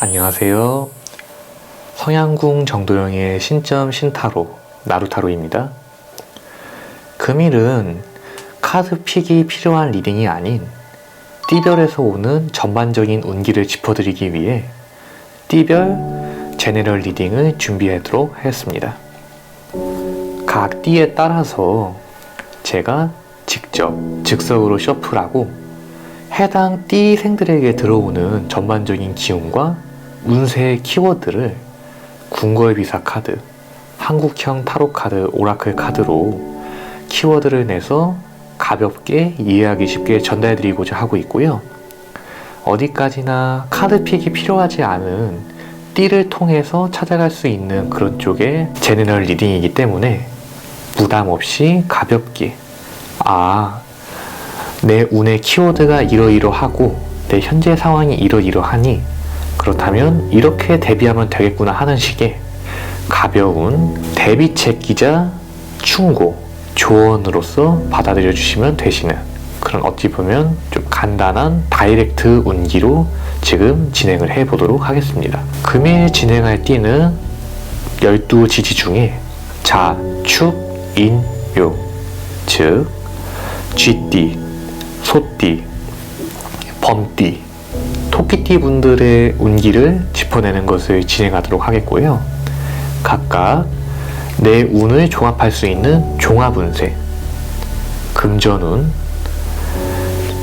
안녕하세요. 성향궁 정도영의 신점 신타로 나루타로입니다. 금일은 카드 픽이 필요한 리딩이 아닌 띠별에서 오는 전반적인 운기를 짚어드리기 위해 띠별 제너럴 리딩을 준비하도록 하였습니다. 각 띠에 따라서 제가 직접 즉석으로 셔플하고 해당 띠생들에게 들어오는 전반적인 기운과 운세의 키워드를 궁궐 비사 카드, 한국형 타로 카드, 오라클 카드로 키워드를 내서 가볍게 이해하기 쉽게 전달해드리고자 하고 있고요. 어디까지나 카드 픽이 필요하지 않은 띠를 통해서 찾아갈 수 있는 그런 쪽의 제너럴 리딩이기 때문에 부담 없이 가볍게 내 운의 키워드가 이러이러하고 내 현재 상황이 이러이러하니 그렇다면 이렇게 대비하면 되겠구나 하는 식의 가벼운 대비책 기자 충고, 조언으로서 받아들여 주시면 되시는 그런 어찌 보면 좀 간단한 다이렉트 운기로 지금 진행을 해 보도록 하겠습니다. 금일 진행할 띠는 12지지 중에 자, 축, 인, 묘, 즉 쥐띠, 소띠, 범띠, 토끼띠 분들의 운기를 짚어내는 것을 진행하도록 하겠고요. 각각 내 운을 종합할 수 있는 종합운세, 금전운,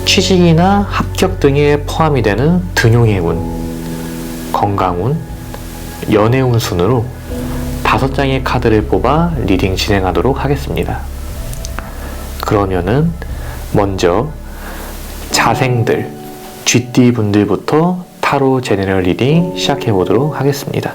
취직이나 합격 등에 포함이 되는 등용의 운, 건강운, 연애운 순으로 5장의 카드를 뽑아 리딩 진행하도록 하겠습니다. 그러면은 먼저 자생들, 쥐띠 분들부터 타로 제너럴 리딩 시작해 보도록 하겠습니다.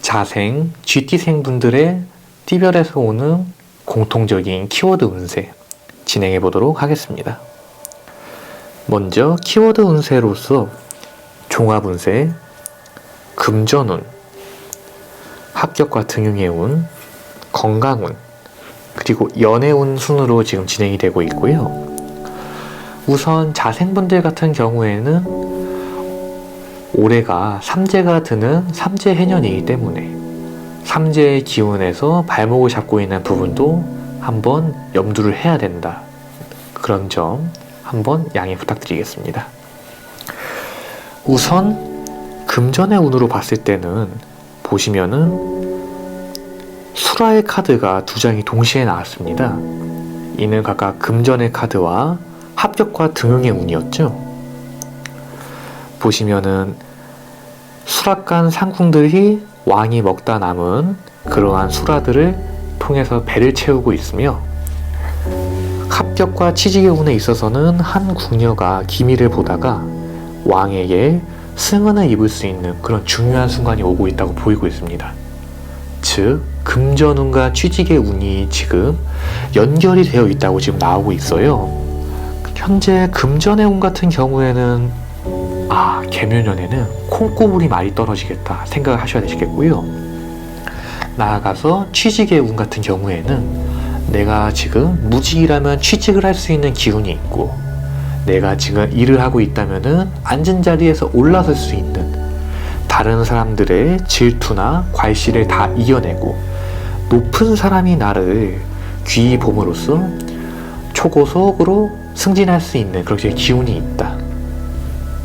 자생, 쥐띠생 분들의 띠별에서 오는 공통적인 키워드 운세 진행해 보도록 하겠습니다. 먼저 키워드 운세로서 종합운세, 금전운, 합격과 등용의 운, 건강운, 그리고 연애운 순으로 지금 진행이 되고 있고요. 우선 자생분들 같은 경우에는 올해가 삼재가 드는 삼재 해년이기 때문에 삼재의 기운에서 발목을 잡고 있는 부분도 한번 염두를 해야 된다. 그런 점 한번 양해 부탁드리겠습니다. 우선 금전의 운으로 봤을 때는 보시면은 수라의 카드가 2장이 동시에 나왔습니다. 이는 각각 금전의 카드와 합격과 등용의 운이었죠. 보시면은 수락간 상궁들이 왕이 먹다 남은 그러한 수라들을 통해서 배를 채우고 있으며 합격과 취직의 운에 있어서는 한 궁녀가 기미를 보다가 왕에게 승은을 입을 수 있는 그런 중요한 순간이 오고 있다고 보이고 있습니다. 즉 금전운과 취직의 운이 지금 연결이 되어 있다고 지금 나오고 있어요. 현재 금전의 운 같은 경우에는 개묘년에는 콩고물이 많이 떨어지겠다 생각을 하셔야 되시겠고요. 나아가서 취직의 운 같은 경우에는 내가 지금 무직이라면 취직을 할 수 있는 기운이 있고 내가 지금 일을 하고 있다면은 앉은 자리에서 올라설 수 있는 다른 사람들의 질투나 괄시를 다 이겨내고 높은 사람이 나를 귀히 봄으로써 초고속으로 승진할 수 있는 그렇게 기운이 있다.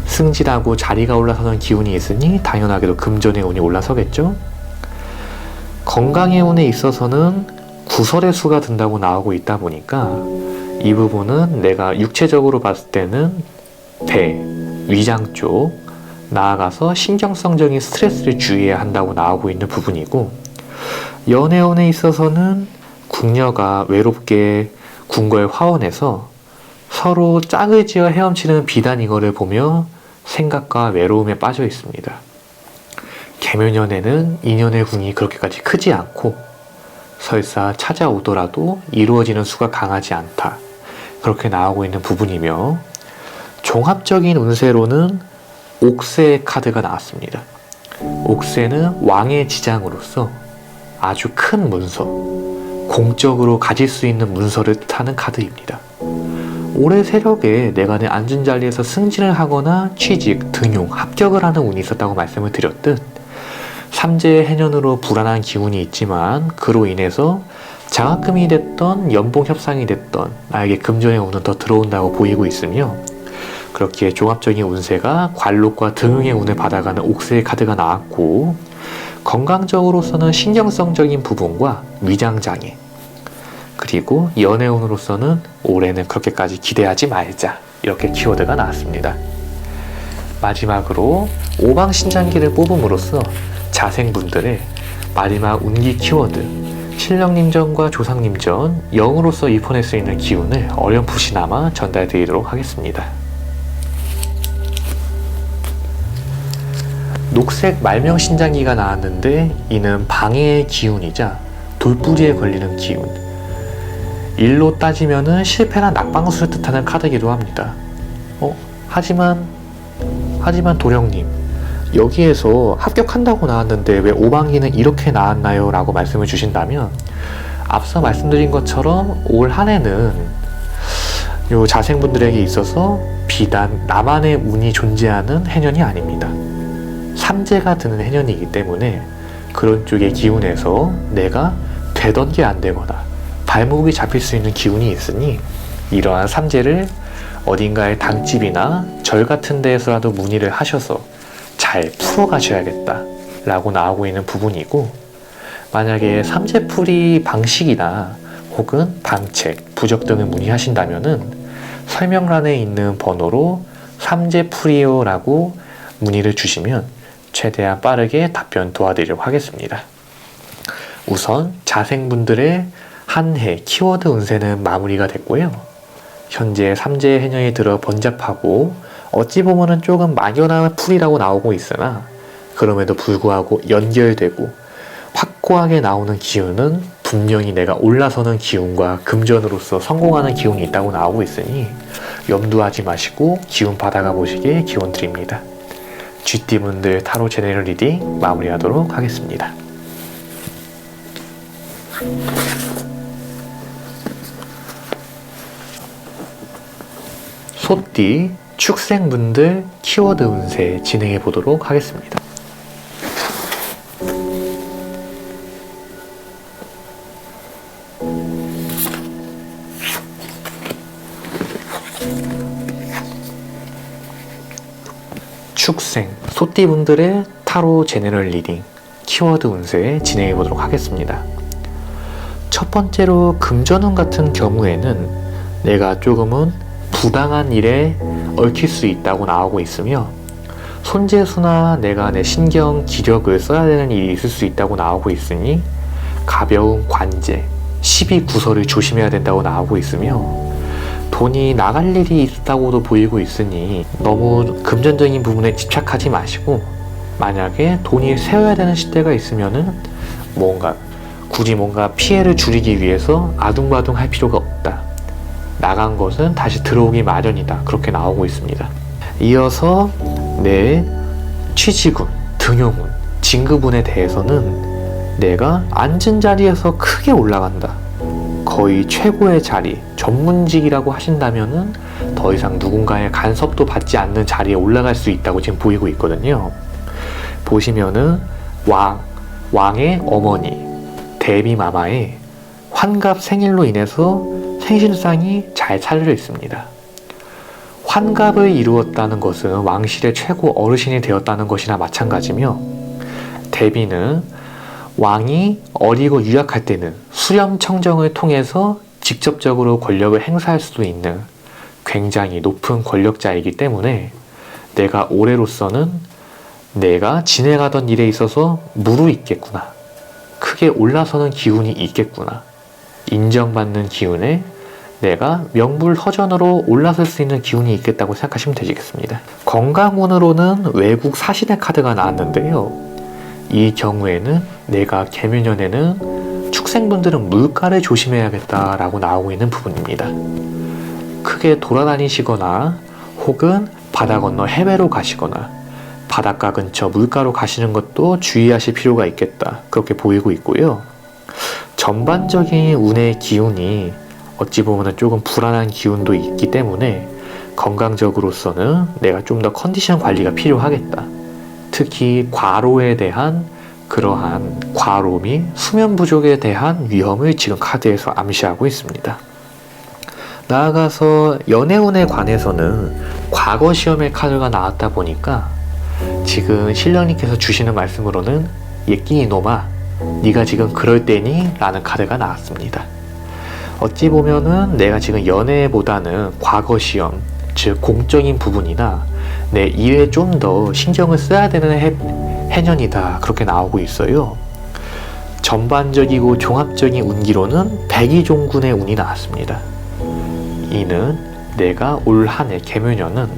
승진하고 자리가 올라서는 기운이 있으니 당연하게도 금전의 운이 올라서겠죠. 건강의 운에 있어서는 구설의 수가 든다고 나오고 있다 보니까 이 부분은 내가 육체적으로 봤을 때는 배, 위장 쪽 나아가서 신경성적인 스트레스를 주의해야 한다고 나오고 있는 부분이고 연애운에 있어서는 궁녀가 외롭게 궁궐 화원에서 서로 짝을 지어 헤엄치는 비단 이거를 보며 생각과 외로움에 빠져 있습니다. 개묘년에는 인연의 궁이 그렇게까지 크지 않고 설사 찾아오더라도 이루어지는 수가 강하지 않다. 그렇게 나오고 있는 부분이며, 종합적인 운세로는 옥새 카드가 나왔습니다. 옥새는 왕의 지장으로서 아주 큰 문서, 공적으로 가질 수 있는 문서를 뜻하는 카드입니다. 올해 세력에 내가 내 앉은 자리에서 승진을 하거나 취직, 등용, 합격을 하는 운이 있었다고 말씀을 드렸듯, 삼재의 해년으로 불안한 기운이 있지만 그로 인해서 장학금이 됐던 연봉 협상이 됐던 나에게 금전의 운은 더 들어온다고 보이고 있으며, 그렇기에 종합적인 운세가 관록과 등용의 운을 받아가는 옥새의 카드가 나왔고, 건강적으로서는 신경성적인 부분과 위장장애, 그리고 연애운으로서는 올해는 그렇게까지 기대하지 말자, 이렇게 키워드가 나왔습니다. 마지막으로 오방신장기를 뽑음으로써 자생분들의 마지막 운기 키워드 신령님전과 조상님전, 영으로서 입혀낼 수 있는 기운을 어렴풋이나마 전달드리도록 하겠습니다. 녹색 말명신장기가 나왔는데, 이는 방해의 기운이자 돌뿌리에 걸리는 기운, 일로 따지면은 실패나 낙방수를 뜻하는 카드이기도 합니다. 하지만 도령님, 여기에서 합격한다고 나왔는데 왜 오방기는 이렇게 나왔나요? 라고 말씀을 주신다면, 앞서 말씀드린 것처럼 올 한 해는 요 자생분들에게 있어서 비단 나만의 운이 존재하는 해년이 아닙니다. 삼재가 드는 해년이기 때문에 그런 쪽의 기운에서 내가 되던 게 안 되거나 발목이 잡힐 수 있는 기운이 있으니, 이러한 삼재를 어딘가의 당집이나 절 같은 데에서라도 문의를 하셔서 잘 풀어가셔야겠다 라고 나오고 있는 부분이고, 만약에 삼재풀이 방식이나 혹은 방책, 부적 등을 문의하신다면은 설명란에 있는 번호로 삼재풀이요 라고 문의를 주시면 최대한 빠르게 답변 도와드리도록 하겠습니다. 우선 자생분들의 한 해 키워드 운세는 마무리가 됐고요. 현재 삼재 해년이 들어 번잡하고 어찌 보면은 조금 막연한 풀이라고 나오고 있으나, 그럼에도 불구하고 연결되고 확고하게 나오는 기운은 분명히 내가 올라서는 기운과 금전으로서 성공하는 기운이 있다고 나오고 있으니 염두하지 마시고 기운 받아가 보시길 기원 드립니다. GT분들 타로 제네럴 리딩 마무리하도록 하겠습니다. 소띠 축생분들 키워드 운세 진행해 보도록 하겠습니다. 축생 소띠분들의 타로 제너럴 리딩 키워드 운세 진행해 보도록 하겠습니다. 첫 번째로 금전운 같은 경우에는 내가 조금은 부당한 일에 얽힐 수 있다고 나오고 있으며, 손재수나 내가 내 신경, 기력을 써야 되는 일이 있을 수 있다고 나오고 있으니 가벼운 관제, 시비 구설을 조심해야 된다고 나오고 있으며, 돈이 나갈 일이 있다고도 보이고 있으니 너무 금전적인 부분에 집착하지 마시고, 만약에 돈이 새어야 되는 시대가 있으면은 굳이 뭔가 피해를 줄이기 위해서 아둥바둥 할 필요가 없다. 나간 것은 다시 들어오기 마련이다. 그렇게 나오고 있습니다. 이어서 내 취직운, 등용운, 진급운에 대해서는 내가 앉은 자리에서 크게 올라간다. 거의 최고의 자리, 전문직이라고 하신다면은 더 이상 누군가의 간섭도 받지 않는 자리에 올라갈 수 있다고 지금 보이고 있거든요. 보시면은 왕의 어머니, 대비마마의 환갑 생일로 인해서 생신상이 잘 차려져 있습니다. 환갑을 이루었다는 것은 왕실의 최고 어르신이 되었다는 것이나 마찬가지며, 대비는 왕이 어리고 유약할 때는 수렴청정을 통해서 직접적으로 권력을 행사할 수도 있는 굉장히 높은 권력자이기 때문에 내가 올해로서는 내가 진행하던 일에 있어서 무르익겠구나, 크게 올라서는 기운이 있겠구나, 인정받는 기운에 내가 명불허전으로 올라설 수 있는 기운이 있겠다고 생각하시면 되시겠습니다. 건강운으로는 외국 사신의 카드가 나왔는데요. 이 경우에는 내가 개묘년에는 축생분들은 물가를 조심해야겠다라고 나오고 있는 부분입니다. 크게 돌아다니시거나 혹은 바다 건너 해외로 가시거나 바닷가 근처 물가로 가시는 것도 주의하실 필요가 있겠다, 그렇게 보이고 있고요. 전반적인 운의 기운이 어찌 보면 조금 불안한 기운도 있기 때문에 건강적으로서는 내가 좀 더 컨디션 관리가 필요하겠다. 특히 과로에 대한 그러한 과로 및 수면 부족에 대한 위험을 지금 카드에서 암시하고 있습니다. 나아가서 연애운에 관해서는 과거 시험의 카드가 나왔다 보니까 지금 신령님께서 주시는 말씀으로는 예끼 이놈아, 네가 지금 그럴 때니? 라는 카드가 나왔습니다. 어찌 보면은 내가 지금 연애보다는 과거 시험, 즉 공적인 부분이나 내 일에 좀 더 신경을 써야 되는 해년이다, 그렇게 나오고 있어요. 전반적이고 종합적인 운기로는 백이종군의 운이 나왔습니다. 이는 내가 올 한해 개묘년은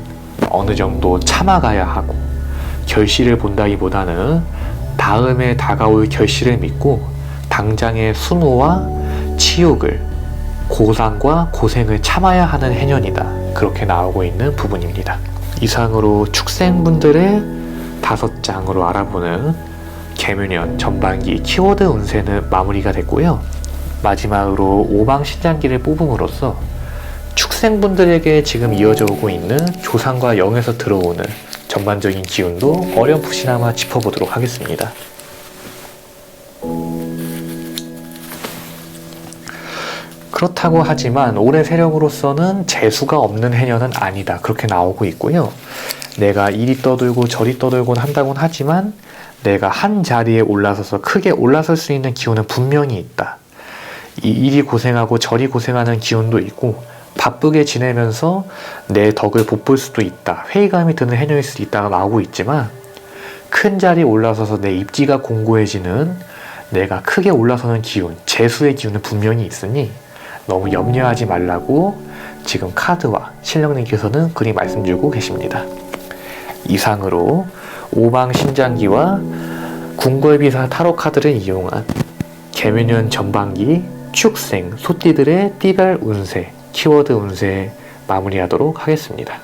어느 정도 참아가야 하고 결실을 본다기보다는 다음에 다가올 결실을 믿고 당장의 수모와 치욕을, 고상과 고생을 참아야 하는 해년이다, 그렇게 나오고 있는 부분입니다. 이상으로 축생분들의 5장으로 알아보는 개묘년 전반기 키워드 운세는 마무리가 됐고요. 마지막으로 오방신장기를 뽑음으로써 축생분들에게 지금 이어져 오고 있는 조상과 영에서 들어오는 전반적인 기운도 어렴풋이나마 짚어보도록 하겠습니다. 그렇다고 하지만 올해 세력으로서는 재수가 없는 해년은 아니다, 그렇게 나오고 있고요. 내가 이리 떠들고 저리 떠들곤 한다곤 하지만 내가 한 자리에 올라서서 크게 올라설 수 있는 기운은 분명히 있다. 이리 고생하고 저리 고생하는 기운도 있고 바쁘게 지내면서 내 덕을 돋볼 수도 있다, 회의감이 드는 해년일 수도 있다가 나오고 있지만 큰 자리에 올라서서 내 입지가 공고해지는, 내가 크게 올라서는 기운, 재수의 기운은 분명히 있으니 너무 염려하지 말라고 지금 카드와 신령님께서는 그리 말씀주고 계십니다. 이상으로 오방신장기와 궁궐비사 타로 카드를 이용한 개묘년 전반기 축생 소띠들의 띠별 운세, 키워드 운세 마무리하도록 하겠습니다.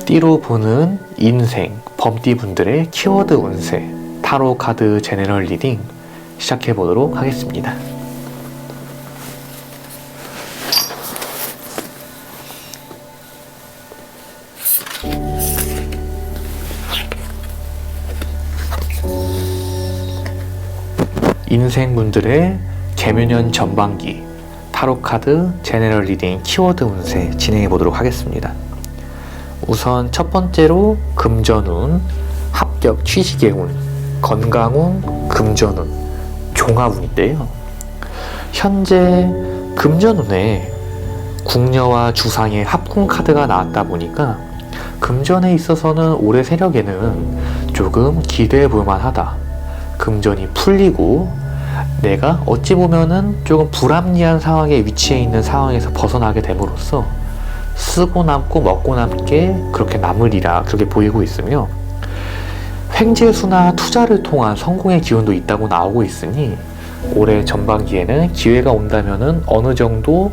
띠로 보는 인생 범띠분들의 키워드 운세 타로 카드 제너럴 리딩 시작해 보도록 하겠습니다. 인생분들의 개묘년 전반기 타로 카드 제너럴 리딩 키워드 운세 진행해 보도록 하겠습니다. 우선 첫 번째로 금전운, 합격 취직의 운, 건강운, 금전운, 종합운인데요. 현재 금전운에 궁녀와 주상의 합궁 카드가 나왔다 보니까 금전에 있어서는 올해 세력에는 조금 기대해 볼 만하다. 금전이 풀리고 내가 어찌 보면은 조금 불합리한 상황에 위치해 있는 상황에서 벗어나게 됨으로써 쓰고 남고 먹고 남게 그렇게 남으리라, 그렇게 보이고 있으며 횡재수나 투자를 통한 성공의 기운도 있다고 나오고 있으니 올해 전반기에는 기회가 온다면은 어느 정도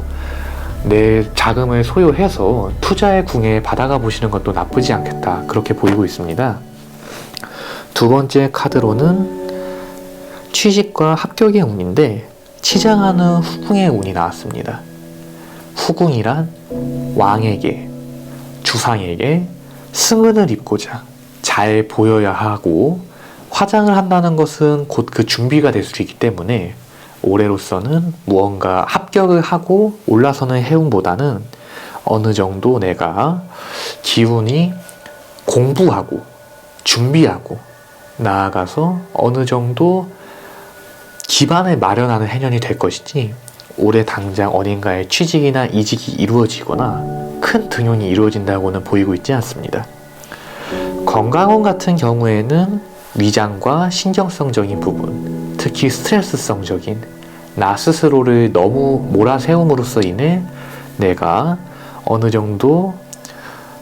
내 자금을 소요해서 투자의 궁에 받아가 보시는 것도 나쁘지 않겠다, 그렇게 보이고 있습니다. 두 번째 카드로는 취직과 합격의 운인데 치장하는 후궁의 운이 나왔습니다. 후궁이란 왕에게, 주상에게 승은을 입고자 잘 보여야 하고 화장을 한다는 것은 곧 그 준비가 될 수 있기 때문에 올해로서는 무언가 합격을 하고 올라서는 해운보다는 어느 정도 내가 기운이 공부하고 준비하고 나아가서 어느 정도 기반을 마련하는 해년이 될 것이지 올해 당장 어딘가에 취직이나 이직이 이루어지거나 큰 등용이 이루어진다고는 보이고 있지 않습니다. 건강운 같은 경우에는 위장과 신경성적인 부분, 특히 스트레스성적인 나 스스로를 너무 몰아세움으로써 인해 내가 어느 정도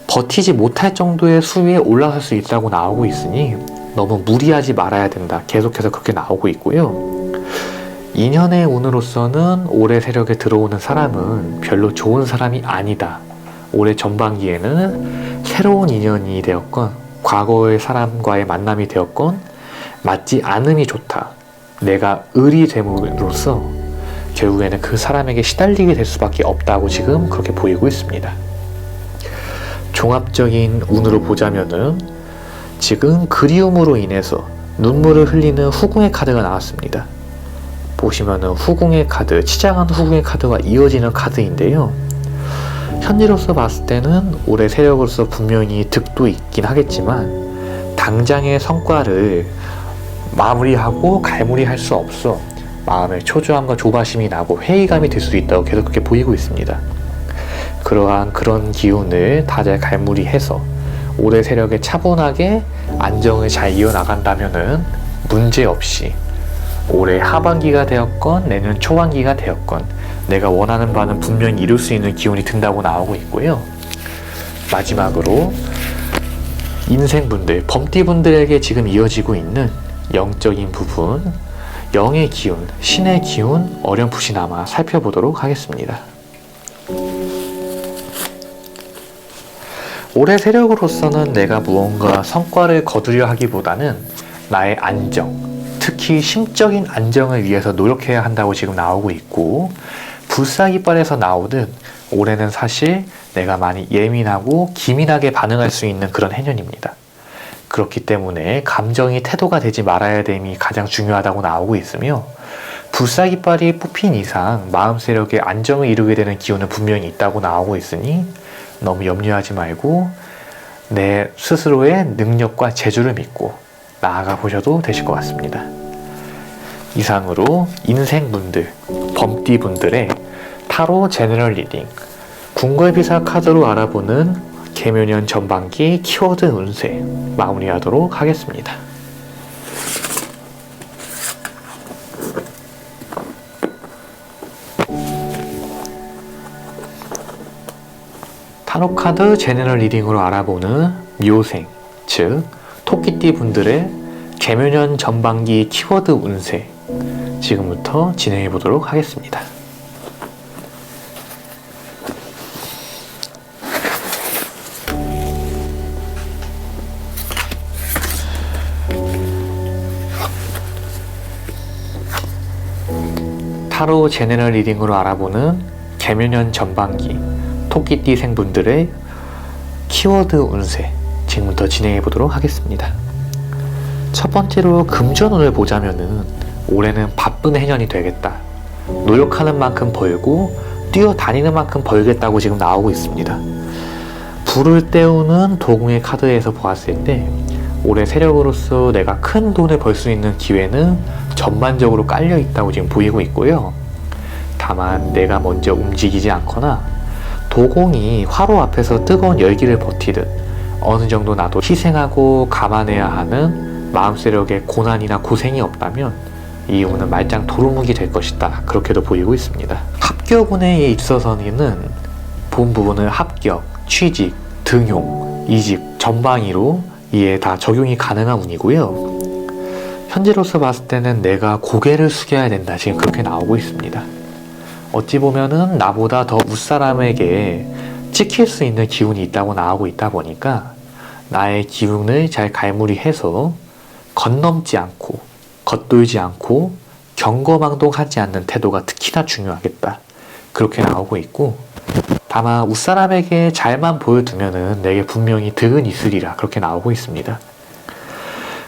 버티지 못할 정도의 수위에 올라설 수 있다고 나오고 있으니 너무 무리하지 말아야 된다. 계속해서 그렇게 나오고 있고요. 인연의 운으로서는 올해 세력에 들어오는 사람은 별로 좋은 사람이 아니다. 올해 전반기에는 새로운 인연이 되었건 과거의 사람과의 만남이 되었건 맞지 않음이 좋다. 내가 을이 됨으로써 결국에는 그 사람에게 시달리게 될 수밖에 없다고 지금 그렇게 보이고 있습니다. 종합적인 운으로 보자면은 지금 그리움으로 인해서 눈물을 흘리는 후궁의 카드가 나왔습니다. 보시면은 후궁의 카드, 치장한 후궁의 카드와 이어지는 카드인데요. 현재로서 봤을 때는 올해 세력으로서 분명히 득도 있긴 하겠지만 당장의 성과를 마무리하고 갈무리할 수 없어 마음에 초조함과 조바심이 나고 회의감이 들 수 있다고 계속 그렇게 보이고 있습니다. 그런 기운을 다 잘 갈무리해서 올해 세력에 차분하게 안정을 잘 이어나간다면은 문제없이 올해 하반기가 되었건 내년 초반기가 되었건 내가 원하는 바는 분명히 이룰 수 있는 기운이 든다고 나오고 있고요. 마지막으로 인생분들, 범띠분들에게 지금 이어지고 있는 영적인 부분, 영의 기운, 신의 기운 어렴풋이나마 살펴보도록 하겠습니다. 올해 세력으로서는 내가 무언가 성과를 거두려 하기보다는 나의 안정, 특히 심적인 안정을 위해서 노력해야 한다고 지금 나오고 있고, 불사기빨에서 나오듯 올해는 사실 내가 많이 예민하고 기민하게 반응할 수 있는 그런 해년입니다. 그렇기 때문에 감정이 태도가 되지 말아야 됨이 가장 중요하다고 나오고 있으며, 불사기빨이 뽑힌 이상 마음 세력의 안정을 이루게 되는 기운은 분명히 있다고 나오고 있으니 너무 염려하지 말고 내 스스로의 능력과 재주를 믿고 나아가 보셔도 되실 것 같습니다. 이상으로 인생분들, 범띠분들의 타로 제너럴 리딩, 궁궐비사 카드로 알아보는 개묘년 전반기 키워드 운세 마무리하도록 하겠습니다. 타로카드 제너럴 리딩으로 알아보는 묘생, 즉 토끼띠 분들의 개묘년 전반기 키워드 운세 지금부터 진행해 보도록 하겠습니다. 타로 제너럴 리딩으로 알아보는 개묘년 전반기 토끼띠 생분들의 키워드 운세 지금부터 진행해 보도록 하겠습니다. 첫 번째로 금전운을 보자면은 올해는 바쁜 해년이 되겠다. 노력하는 만큼 벌고 뛰어다니는 만큼 벌겠다고 지금 나오고 있습니다. 불을 때우는 도궁의 카드에서 보았을 때 올해 세력으로서 내가 큰 돈을 벌 수 있는 기회는 전반적으로 깔려 있다고 지금 보이고 있고요. 다만 내가 먼저 움직이지 않거나 도공이 화로 앞에서 뜨거운 열기를 버티듯 어느 정도 나도 희생하고 감안해야 하는 마음 세력의 고난이나 고생이 없다면 이 운은 말짱 도루묵이 될 것이다. 그렇게도 보이고 있습니다. 합격운에 있어서는 본 부분은 합격, 취직, 등용, 이직, 전방위로 이에 다 적용이 가능한 운이고요. 현재로서 봤을 때는 내가 고개를 숙여야 된다. 지금 그렇게 나오고 있습니다. 어찌 보면은 나보다 더 윗사람에게 찍힐 수 있는 기운이 있다고 나오고 있다 보니까 나의 기운을 잘 갈무리해서 건넘지 않고 겉돌지 않고 경거망동하지 않는 태도가 특히나 중요하겠다. 그렇게 나오고 있고, 다만 윗사람에게 잘만 보여두면은 내게 분명히 득은 있으리라. 그렇게 나오고 있습니다.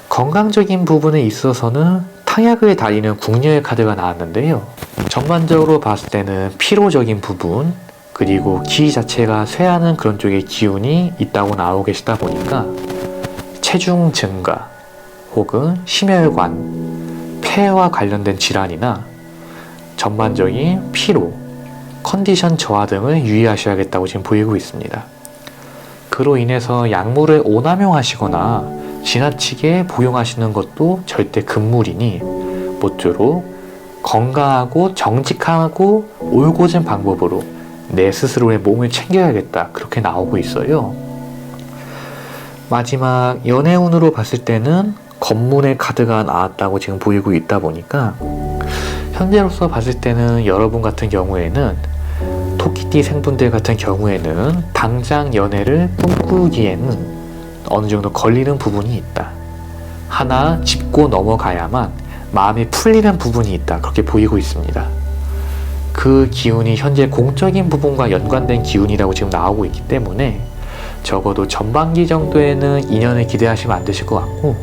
건강적인 부분에 있어서는 탕약을 달리는 궁녀의 카드가 나왔는데요. 전반적으로 봤을 때는 피로적인 부분, 그리고 기 자체가 쇠하는 그런 쪽의 기운이 있다고 나오고 계시다 보니까 체중 증가 혹은 심혈관, 폐와 관련된 질환이나 전반적인 피로, 컨디션 저하 등을 유의하셔야겠다고 지금 보이고 있습니다. 그로 인해서 약물을 오남용하시거나 지나치게 복용하시는 것도 절대 금물이니 모쪼록 건강하고 정직하고 올곧은 방법으로 내 스스로의 몸을 챙겨야겠다. 그렇게 나오고 있어요. 마지막 연애운으로 봤을 때는 검문의 카드가 나왔다고 지금 보이고 있다 보니까 현재로서 봤을 때는 여러분 같은 경우에는 토끼띠 생분들 같은 경우에는 당장 연애를 꿈꾸기에는 어느 정도 걸리는 부분이 있다. 하나 짚고 넘어가야만 마음이 풀리는 부분이 있다. 그렇게 보이고 있습니다. 그 기운이 현재 공적인 부분과 연관된 기운이라고 지금 나오고 있기 때문에 적어도 전반기 정도에는 인연을 기대하시면 안 되실 것 같고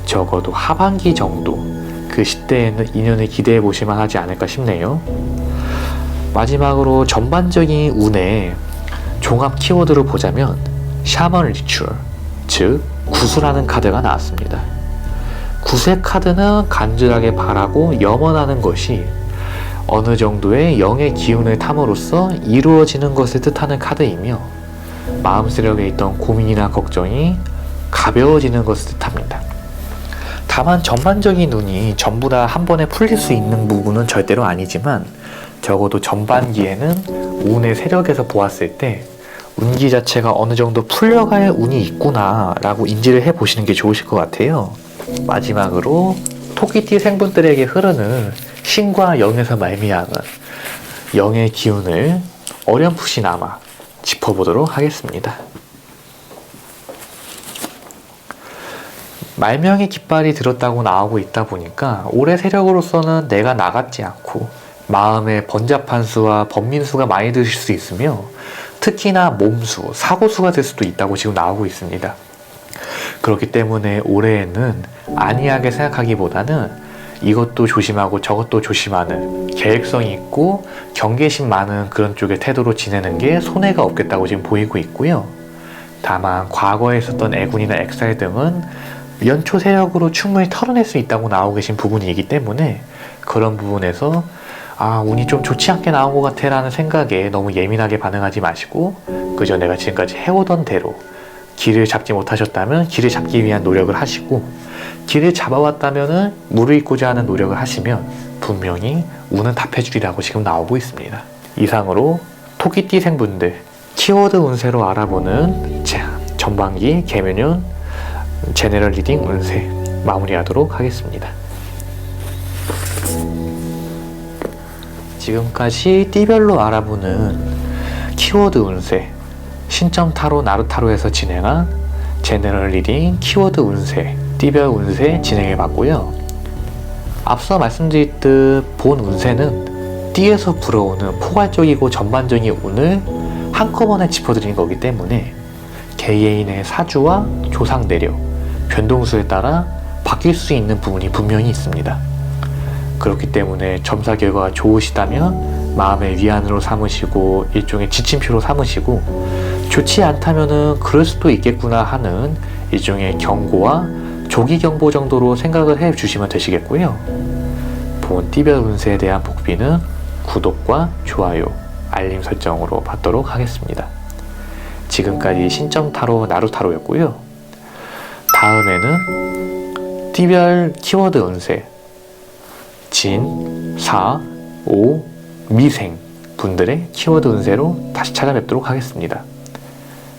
적어도 하반기 정도 그 시대에는 인연을 기대해 보실만 하지 않을까 싶네요. 마지막으로 전반적인 운의 종합 키워드로 보자면 샤먼 리추얼, 즉 구슬하는 카드가 나왔습니다. 구슬 카드는 간절하게 바라고 염원하는 것이 어느 정도의 영의 기운을 탐으로써 이루어지는 것을 뜻하는 카드이며 마음속에 있던 고민이나 걱정이 가벼워지는 것을 뜻합니다. 다만 전반적인 운이 전부 다 한 번에 풀릴 수 있는 부분은 절대로 아니지만 적어도 전반기에는 운의 세력에서 보았을 때 운기 자체가 어느 정도 풀려갈 운이 있구나 라고 인지를 해보시는 게 좋으실 것 같아요. 마지막으로 토끼띠 생분들에게 흐르는 신과 영에서 말미암은 영의 기운을 어렴풋이나마 짚어보도록 하겠습니다. 말명의 깃발이 들었다고 나오고 있다 보니까 올해 세력으로서는 내가 나같지 않고 마음의 번잡한 수와 번민수가 많이 드실 수 있으며 특히나 몸수, 사고수가 될 수도 있다고 지금 나오고 있습니다. 그렇기 때문에 올해에는 안이하게 생각하기보다는 이것도 조심하고 저것도 조심하는 계획성이 있고 경계심 많은 그런 쪽의 태도로 지내는 게 손해가 없겠다고 지금 보이고 있고요. 다만 과거에 있었던 애군이나 액살 등은 연초 세력으로 충분히 털어낼 수 있다고 나오고 계신 부분이기 때문에 그런 부분에서 운이 좀 좋지 않게 나온 것 같아 라는 생각에 너무 예민하게 반응하지 마시고 그저 내가 지금까지 해오던 대로 길을 잡지 못하셨다면 길을 잡기 위한 노력을 하시고 길을 잡아왔다면 물을 잇고자 하는 노력을 하시면 분명히 운은 답해주리라고 지금 나오고 있습니다. 이상으로 토끼띠 생분들 키워드 운세로 알아보는 전반기 개묘년 제너럴 리딩 운세 마무리하도록 하겠습니다. 지금까지 띠별로 알아보는 키워드 운세 신점 타로 나루타로에서 진행한 제너럴 리딩 키워드 운세 띠별 운세 진행해 봤고요. 앞서 말씀드렸듯 본 운세는 띠에서 불어오는 포괄적이고 전반적인 운을 한꺼번에 짚어드리는 거기 때문에 개개인의 사주와 조상 내력, 변동수에 따라 바뀔 수 있는 부분이 분명히 있습니다. 그렇기 때문에 점사 결과가 좋으시다면 마음의 위안으로 삼으시고 일종의 지침표로 삼으시고 좋지 않다면은 그럴 수도 있겠구나 하는 일종의 경고와 조기 경보 정도로 생각을 해 주시면 되시겠고요. 본 띠별 운세에 대한 복비는 구독과 좋아요, 알림 설정으로 받도록 하겠습니다. 지금까지 신점 타로 나루타로였고요. 다음에는 띠별 키워드 운세 진, 사, 오, 미생 분들의 키워드 운세로 다시 찾아뵙도록 하겠습니다.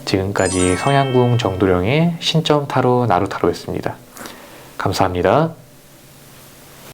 지금까지 성향궁 정도령의 신점 타로 나루타로였습니다. 감사합니다.